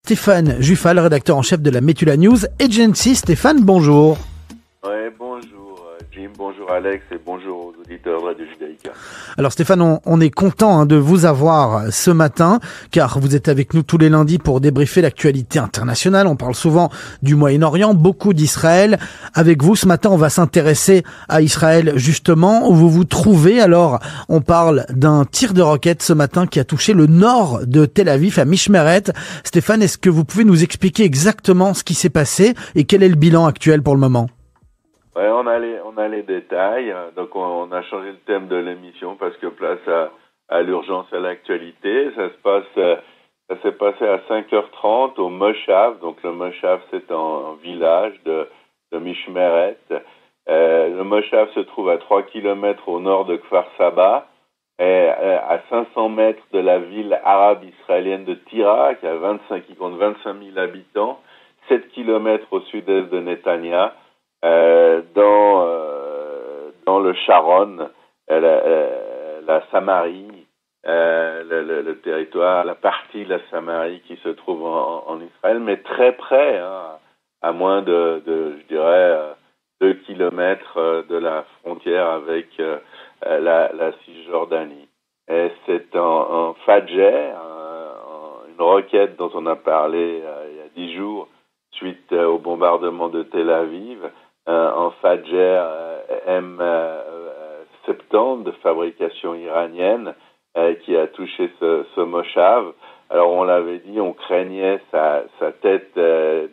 Stéphane Juffal, rédacteur en chef de la Metula News Agency. Stéphane, bonjour. Ouais, bonjour Jim, bonjour Alex et bonjour aux auditeurs de Radio Judaïka. Alors Stéphane, on est content de vous avoir ce matin, car vous êtes avec nous tous les lundis pour débriefer l'actualité internationale. On parle souvent du Moyen-Orient, beaucoup d'Israël. Avec vous, ce matin, on va s'intéresser à Israël, justement, où vous vous trouvez. Alors, on parle d'un tir de roquette ce matin qui a touché le nord de Tel Aviv, à Mishmeret. Stéphane, est-ce que vous pouvez nous expliquer exactement ce qui s'est passé et quel est le bilan actuel pour le moment ? Ouais, on a les détails. Donc on a changé le thème de l'émission parce que place à l'urgence, à l'actualité. Ça s'est passé à 5h30 au Moshav. Donc le Moshav, c'est un village de Mishmeret. Le Moshav se trouve à 3 km au nord de Kfar Saba, et à 500 mètres de la ville arabe israélienne de Tyra, qui compte 25 000 habitants, 7 km au sud-est de Netanya. Dans le Sharon, la Samarie, le territoire, la partie de la Samarie qui se trouve en Israël, mais très près, à moins de je dirais, 2 kilomètres de la frontière avec la Cisjordanie. Et c'est un Fajr, une roquette dont on a parlé il y a 10 jours, suite au bombardement de Tel Aviv, en Fajr M70 de fabrication iranienne qui a touché ce Moshav. Alors on l'avait dit, on craignait sa tête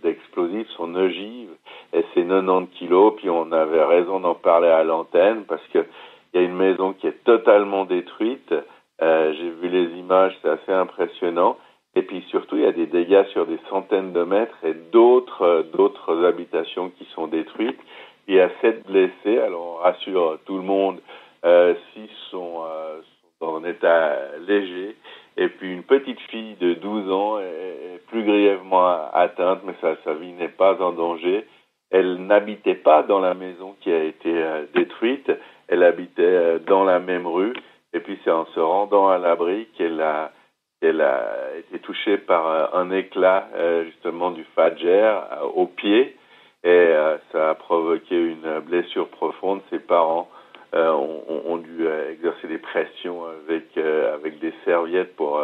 d'explosif, son ogive, et ses 90 kilos, puis on avait raison d'en parler à l'antenne parce que il y a une maison qui est totalement détruite. J'ai vu les images, c'est assez impressionnant. Et puis surtout, il y a des dégâts sur des centaines de mètres et d'autres habitations qui sont détruites. Il y a 7 blessés. Alors on rassure tout le monde, 6 sont dans un état léger. Et puis une petite fille de 12 ans est plus grièvement atteinte, mais sa vie n'est pas en danger. Elle n'habitait pas dans la maison qui a été détruite. Elle habitait dans la même rue. Et puis c'est en se rendant à l'abri qu'elle a été touchée par un éclat justement du Fajr au pied, et ça a provoqué une blessure profonde. Ses parents ont dû exercer des pressions avec des serviettes pour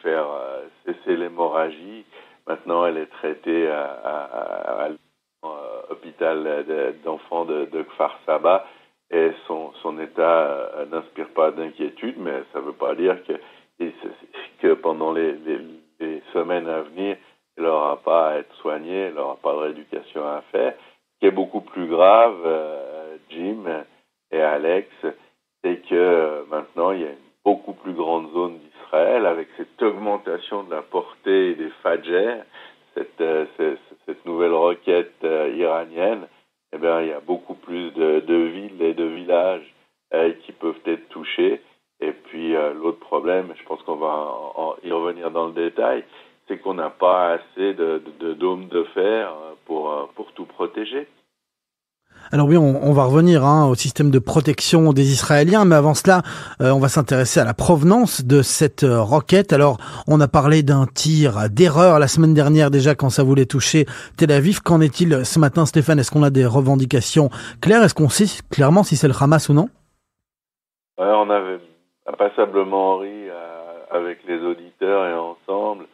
faire cesser l'hémorragie. Maintenant, elle est traitée à l'hôpital d'enfants de Kfar Saba, et son état n'inspire pas d'inquiétude, mais ça ne veut pas dire que pendant les semaines à venir, elle n'aura pas à être soignée, elle n'aura pas de rééducation à faire. Ce qui est beaucoup plus grave, Jim et Alex, c'est que maintenant, il y a une beaucoup plus grande zone d'Israël avec cette augmentation de la portée des Fajr, cette nouvelle roquette iranienne. Eh bien, il y a beaucoup plus de villes et de villages qui peuvent être touchés. Et puis l'autre problème, je pense qu'on va y revenir dans le détail, c'est qu'on n'a pas assez de dômes de fer pour tout protéger. Alors oui, on va revenir au système de protection des Israéliens, mais avant cela, on va s'intéresser à la provenance de cette roquette. Alors, on a parlé d'un tir d'erreur la semaine dernière déjà quand ça voulait toucher Tel Aviv. Qu'en est-il ce matin, Stéphane? Est-ce qu'on a des revendications claires? Est-ce qu'on sait clairement si c'est le Hamas ou non? Ouais, on avait passablement ri avec les auditeurs et ensemble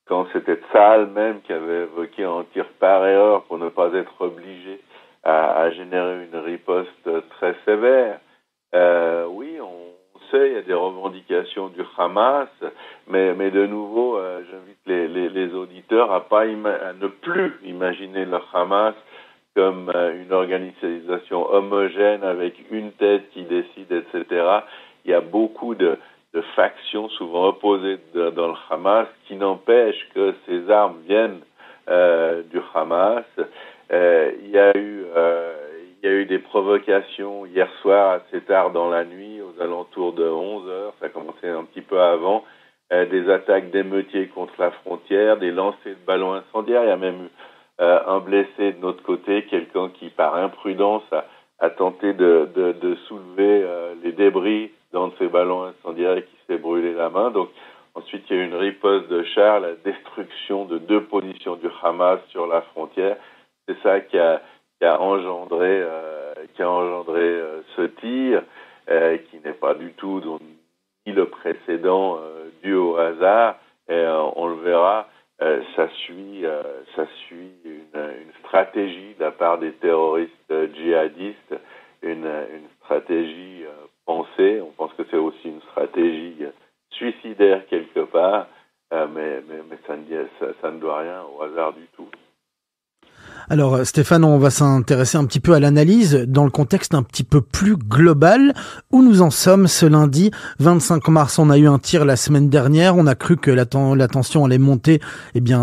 quand c'était Tzahal même qui avait évoqué un tir par erreur pour ne pas être obligé à générer une riposte très sévère. Oui, on sait, il y a des revendications du Hamas, mais de nouveau, j'invite les auditeurs à ne plus imaginer le Hamas comme une organisation homogène avec une tête qui décide, etc. Il y a beaucoup de factions souvent opposées dans le Hamas, qui n'empêchent que ces armes viennent du Hamas. Il y a eu des provocations hier soir assez tard dans la nuit, aux alentours de 11h, ça a commencé un petit peu avant, des attaques d'émeutiers contre la frontière, des lancers de ballons incendiaires. Il y a même eu un blessé de notre côté, quelqu'un qui par imprudence a tenté de soulever les débris d'un de ces ballons incendiaires et qui s'est brûlé la main. Donc Ensuite, il y a eu une riposte de chars, la destruction de 2 positions du Hamas sur la frontière. C'est ça qui a engendré ce tir, qui n'est pas du tout ni le précédent dû au hasard. Et on le verra, ça suit une stratégie de la part des terroristes djihadistes, une stratégie pensée. On pense que c'est aussi une stratégie suicidaire quelque part, mais ça ne doit rien au hasard du tout. Alors Stéphane, on va s'intéresser un petit peu à l'analyse dans le contexte un petit peu plus global. Où nous en sommes ce lundi 25 mars? On a eu un tir la semaine dernière. On a cru que la tension allait monter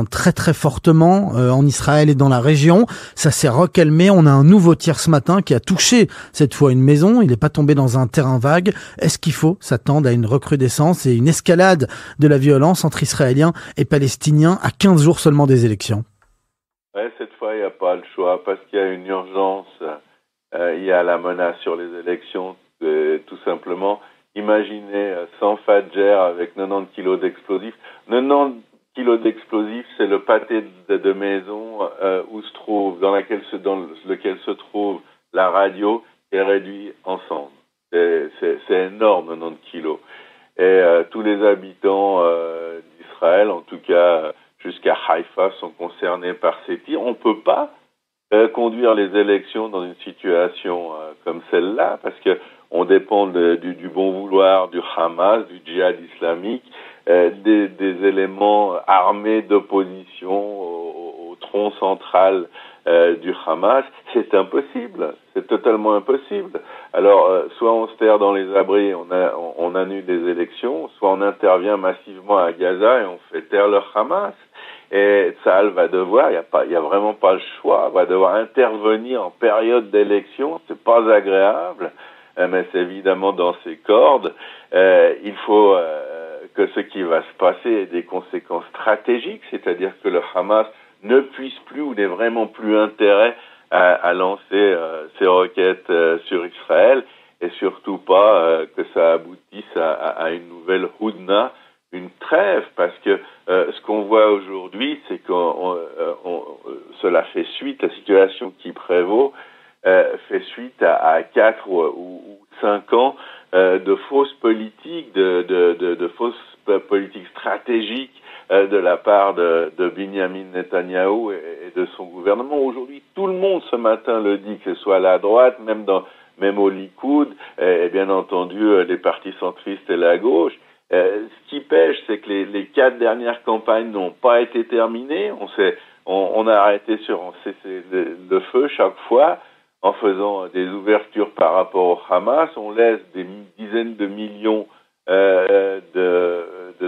très très fortement en Israël et dans la région. Ça s'est recalmé. On a un nouveau tir ce matin qui a touché cette fois une maison. Il n'est pas tombé dans un terrain vague. Est-ce qu'il faut s'attendre à une recrudescence et une escalade de la violence entre Israéliens et Palestiniens à 15 jours seulement des élections? Ouais, cette fois, il n'y a pas le choix parce qu'il y a une urgence. Il y a la menace sur les élections, tout simplement. Imaginez 100 Fadjer avec 90 kilos d'explosifs. 90 kilos d'explosifs, c'est le pâté de maison dans lequel se trouve la radio qui est réduit en cendres. C'est énorme, 90 kilos. Et tous les habitants d'Israël, en tout cas jusqu'à Haïfa, sont concernés par ces tirs. On ne peut pas conduire les élections dans une situation comme celle-là, parce que on dépend du bon vouloir du Hamas, du djihad islamique, des éléments armés d'opposition au tronc central du Hamas. C'est impossible, c'est totalement impossible. Alors, soit on se terre dans les abris, on annule les élections, soit on intervient massivement à Gaza et on fait taire le Hamas. Et Tsahal va devoir, il y a vraiment pas le choix, va devoir intervenir en période d'élection. C'est pas agréable, mais c'est évidemment dans ses cordes. Il faut que ce qui va se passer ait des conséquences stratégiques, c'est-à-dire que le Hamas ne puisse plus ou n'ait vraiment plus intérêt à lancer ses roquettes sur Israël, et surtout pas que ça aboutisse à une nouvelle Houdna, une trêve, parce que ce qu'on voit aujourd'hui, c'est que cela fait suite, la situation qui prévaut fait suite à 4 ou 5 ans de fausses politiques, de fausses politiques stratégiques de la part de Binyamin Netanyahou et de son gouvernement. Aujourd'hui, tout le monde ce matin le dit, que ce soit à la droite, même au Likoud, et bien entendu les partis centristes et la gauche. Ce qui pêche, c'est que les 4 dernières campagnes n'ont pas été terminées. On a arrêté on cessé le feu chaque fois en faisant des ouvertures par rapport au Hamas. On laisse des dizaines de millions de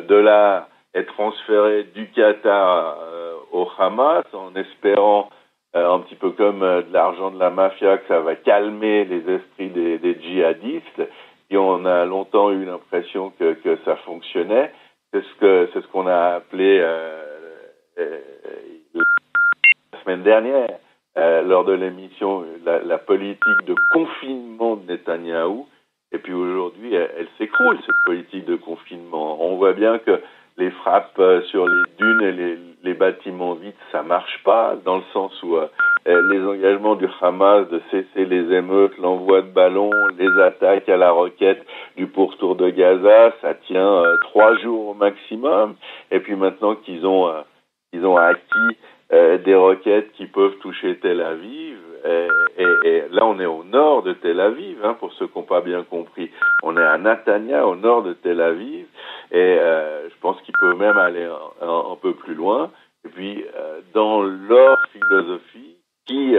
dollars être transférés du Qatar au Hamas en espérant un petit peu comme de l'argent de la mafia que ça va calmer les esprits des djihadistes. Et on a longtemps eu l'impression que ça fonctionnait. C'est ce qu'on a appelé la semaine dernière lors de l'émission la politique de confinement de Netanyahou. Et puis aujourd'hui, elle s'écroule, cette politique de confinement. On voit bien que les frappes sur les dunes et les bâtiments vides, ça marche pas, dans le sens où les engagements du Hamas de cesser les émeutes, l'envoi de ballons, les attaques à la roquette du pourtour de Gaza, ça tient 3 jours au maximum. Et puis maintenant qu'ils ont acquis des roquettes qui peuvent toucher Tel Aviv, et là on est au nord de Tel Aviv, pour ceux qui n'ont pas bien compris. On est à Netanya, au nord de Tel Aviv, et je pense qu'il peut même aller un peu plus loin. Et puis dans leur philosophie, qui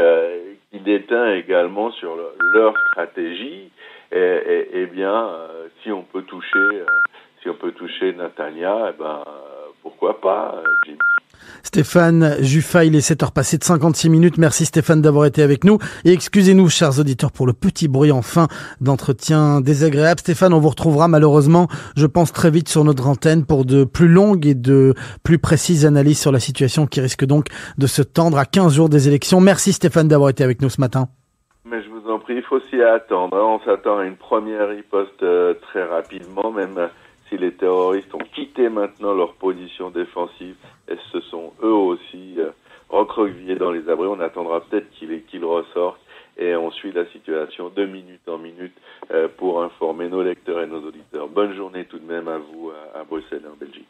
déteint également sur leur stratégie, et bien si on peut toucher Netanya, pourquoi pas, Jim. Stéphane Juffa, il est 7h passées de 56 minutes. Merci Stéphane d'avoir été avec nous. Et excusez-nous, chers auditeurs, pour le petit bruit en fin d'entretien désagréable. Stéphane, on vous retrouvera malheureusement, je pense, très vite sur notre antenne pour de plus longues et de plus précises analyses sur la situation qui risque donc de se tendre à 15 jours des élections. Merci Stéphane d'avoir été avec nous ce matin. Mais je vous en prie, il faut s'y attendre. On s'attend à une première riposte très rapidement, même si les terroristes ont quitté maintenant leur position défensive et se sont eux aussi recroquevillés dans les abris. On attendra peut-être qu'ils ressortent et on suit la situation de minute en minute pour informer nos lecteurs et nos auditeurs. Bonne journée tout de même à vous à Bruxelles et en Belgique.